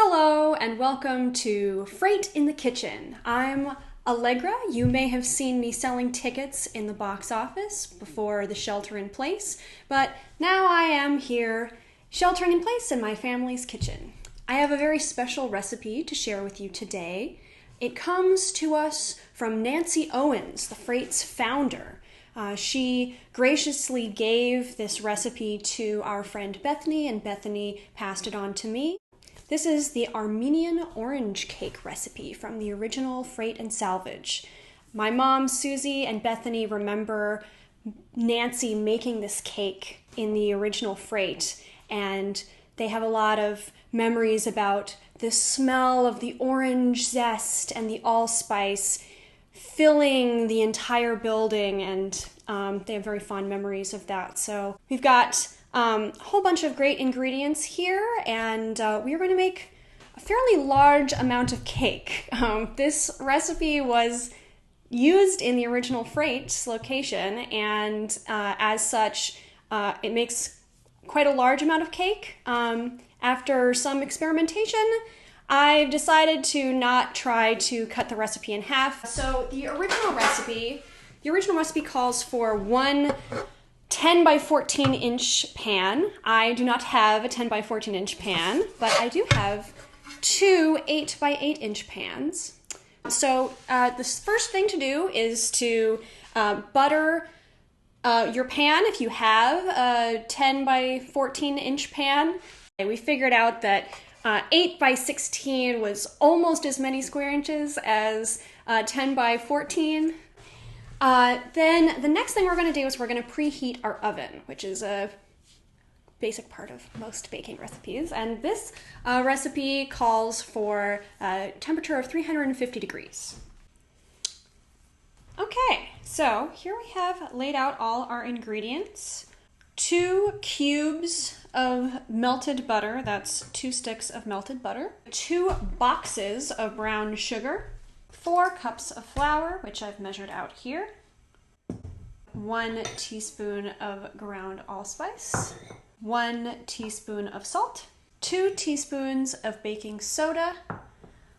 Hello and welcome to Freight in the Kitchen. I'm Allegra. You may have seen me selling tickets in the box office before the shelter in place, but now I am here sheltering in place in my family's kitchen. I have a very special recipe to share with you today. It comes to us from Nancy Owens, the Freight's founder. She graciously gave this recipe to our friend Bethany, and Bethany passed it on to me. This is the Armenian orange cake recipe from the original Freight and Salvage. My mom, Susie, and Bethany remember Nancy making this cake in the original Freight, and they have a lot of memories about the smell of the orange zest and the allspice filling the entire building, and they have very fond memories of that. So we've got a whole bunch of great ingredients here, and we are going to make a fairly large amount of cake. This recipe was used in the original Freight's location, and as such, it makes quite a large amount of cake. After some experimentation, I've decided to not try to cut the recipe in half. So the original recipe calls for one 10 by 14 inch pan. I do not have a 10 by 14 inch pan, but I do have two 8 by 8 inch pans. So the first thing to do is to butter your pan if you have a 10 by 14 inch pan. We figured out that 8 by 16 was almost as many square inches as 10 by 14. Then the next thing we're going to do is we're going to preheat our oven, which is a basic part of most baking recipes. And this recipe calls for a temperature of 350 degrees. Okay, so here we have laid out all our ingredients. 2 cubes of melted butter, that's 2 sticks of melted butter. 2 boxes of brown sugar. 4 cups of flour, which I've measured out here. 1 teaspoon of ground allspice. 1 teaspoon of salt. 2 teaspoons of baking soda.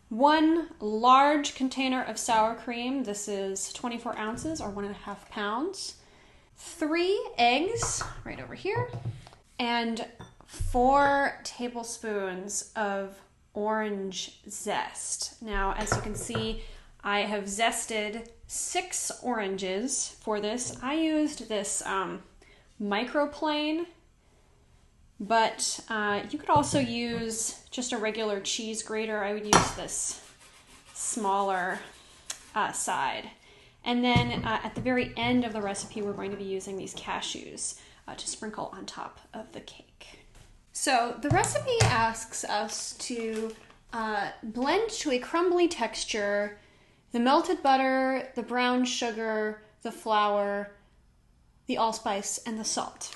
1 large container of sour cream. This is 24 ounces or 1.5 pounds. 3 eggs, right over here. And 4 tablespoons of orange zest. Now, as you can see, I have zested 6 oranges for this. I used this microplane, but you could also use just a regular cheese grater. I would use this smaller side. And then at the very end of the recipe, we're going to be using these cashews to sprinkle on top of the cake. So the recipe asks us to blend to a crumbly texture the melted butter, the brown sugar, the flour, the allspice, and the salt.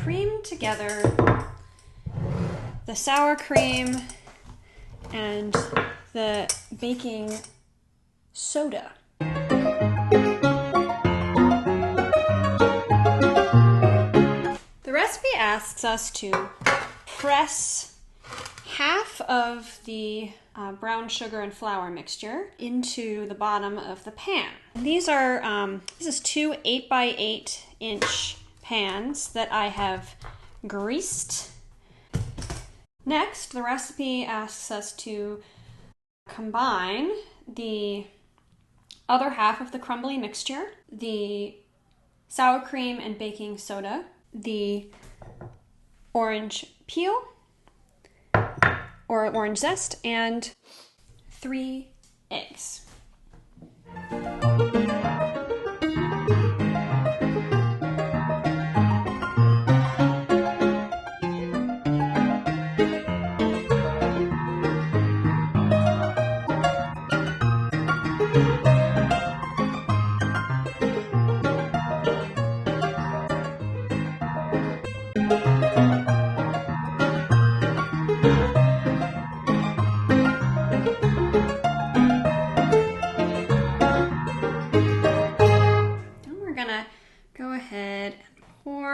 Cream together the sour cream and the baking soda. The recipe asks us to press half of the brown sugar and flour mixture into the bottom of the pan. This is 2 8 by 8 inch pans that I have greased. Next, the recipe asks us to combine the other half of the crumbly mixture, the sour cream and baking soda, the orange peel or orange zest, and 3 eggs.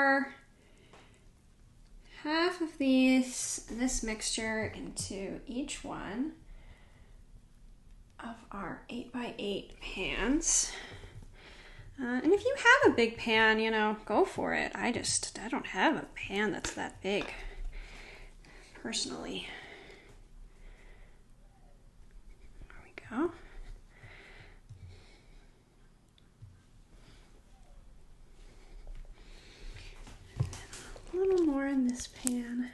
pour half of this mixture into each one of our 8x8 pans. And if you have a big pan, you know, go for it. I don't have a pan that's that big, personally. There we go. A little more in this pan.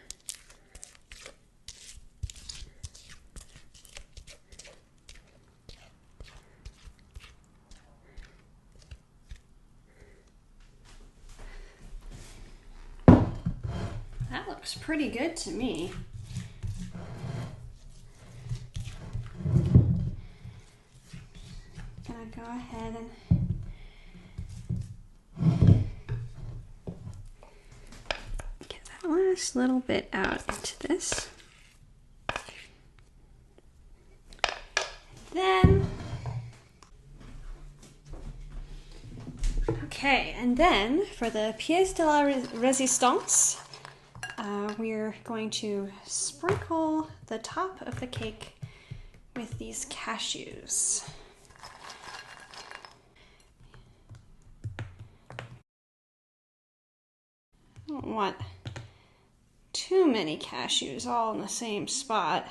That looks pretty good to me. Gonna go ahead and last little bit out into this. And then for the pièce de la résistance, we're going to sprinkle the top of the cake with these cashews. I don't want too many cashews all in the same spot.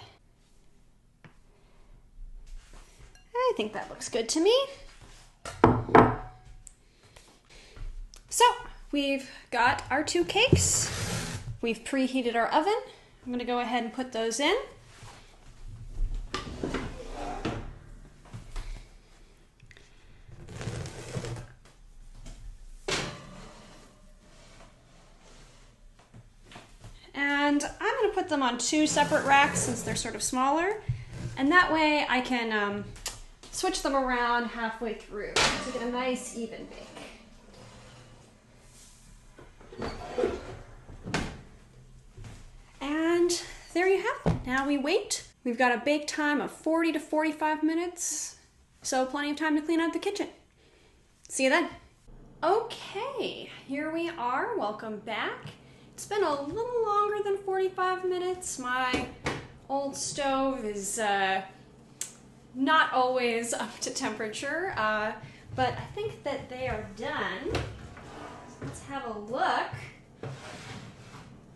I think that looks good to me. So we've got our 2 cakes. We've preheated our oven. I'm going to go ahead and put those in. And I'm going to put them on 2 separate racks since they're sort of smaller. And that way I can switch them around halfway through to get a nice even bake. And there you have it. Now we wait. We've got a bake time of 40 to 45 minutes, so plenty of time to clean out the kitchen. See you then. Okay, here we are. Welcome back. It's been a little longer than 45 minutes. My old stove is not always up to temperature, but I think that they are done. So let's have a look.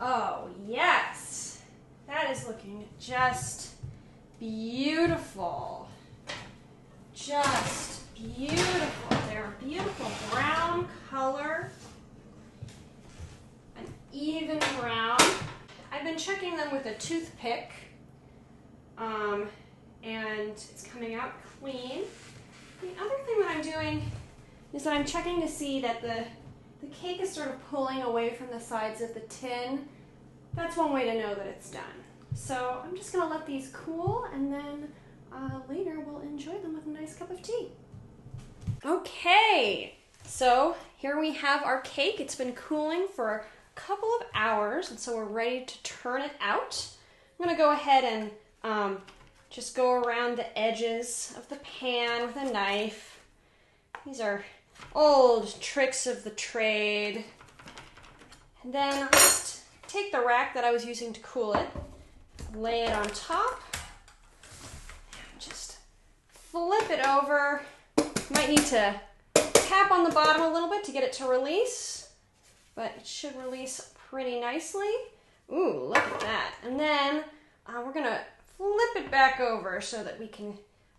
Oh, yes. That is looking just beautiful. Just beautiful. They're a beautiful brown color. An even brown. I've been checking them with a toothpick, and it's coming out clean. The other thing that I'm doing is that I'm checking to see that the cake is sort of pulling away from the sides of the tin. That's one way to know that it's done. So I'm just going to let these cool, and then later we'll enjoy them with a nice cup of tea. Okay, so here we have our cake. It's been cooling for a couple of hours, and so we're ready to turn it out. I'm going to go ahead and just go around the edges of the pan with a knife. These are old tricks of the trade. And then I'll just take the rack that I was using to cool it, lay it on top, and just flip it over. Might need to tap on the bottom a little bit to get it to release, but it should release pretty nicely. Ooh, look at that. And then we're gonna flip it back over so that we can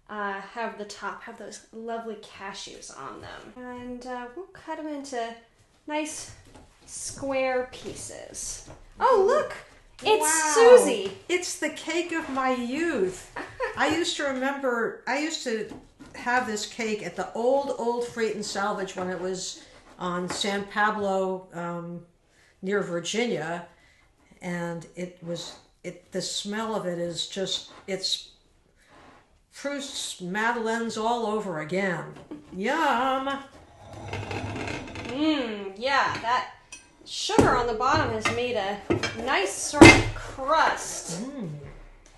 have the top have those lovely cashews on them. And we'll cut them into nice square pieces. Oh, look! It's wow. Susie! It's the cake of my youth. I used to have this cake at the old Freight and Salvage when it was on San Pablo near Virginia, and the smell of it is just, it's Proust's Madeleines all over again. Yum! Yeah, that sugar on the bottom has made a nice sort of crust.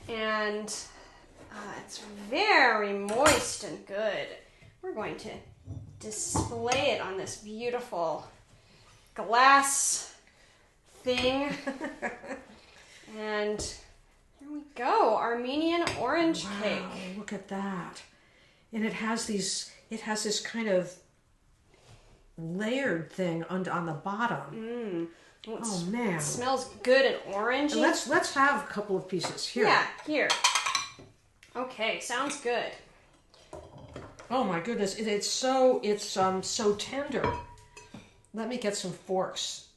And it's very moist and good. We're going to display it on this beautiful glass thing. And here we go, Armenian orange cake. Look at that. And it has this kind of layered thing on the bottom. Oh man. It smells good and orangey. Let's have a couple of pieces here. Yeah, here. Okay, sounds good. Oh my goodness, it's so tender. Let me get some forks.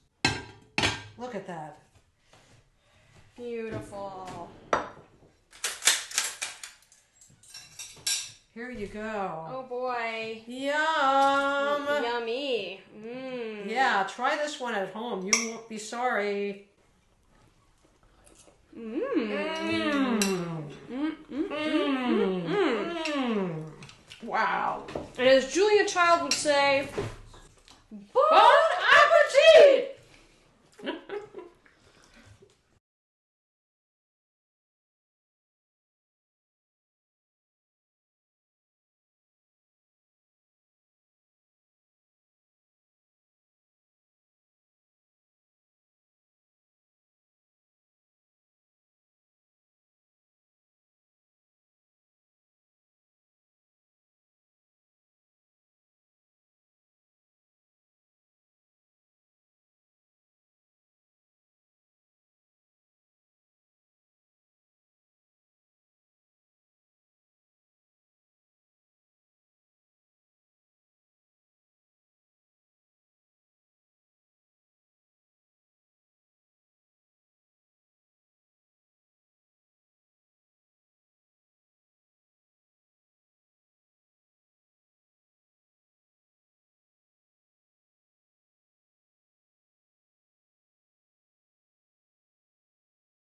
Look at that. Beautiful. Here you go. Oh boy. Yum. Yummy. Yeah, try this one at home. You won't be sorry. Wow. And as Julia Child would say, Bon appetit!